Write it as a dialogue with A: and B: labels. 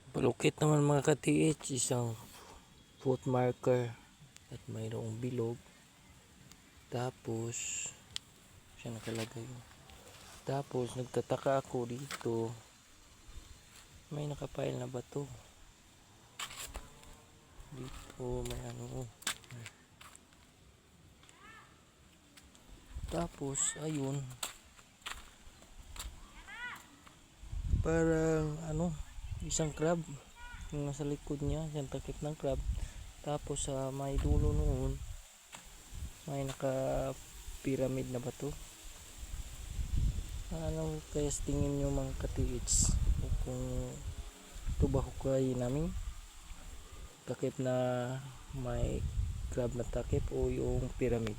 A: Palukit naman mga ka-TH, isang foot marker at mayroong bilog. Tapos siya nakalagay. Tapos nagtataka ako dito, may nakapile na bato. Dito may ano. Tapos ayun, parang ano, isang crab yung nasa likod niya, yung takip ng crab. Tapos sa may dulo noon may naka pyramid na bato. Ano kaya tingin nyo mga ka-TH, kung ito ba hukay namin takip na may crab na takip o yung pyramid?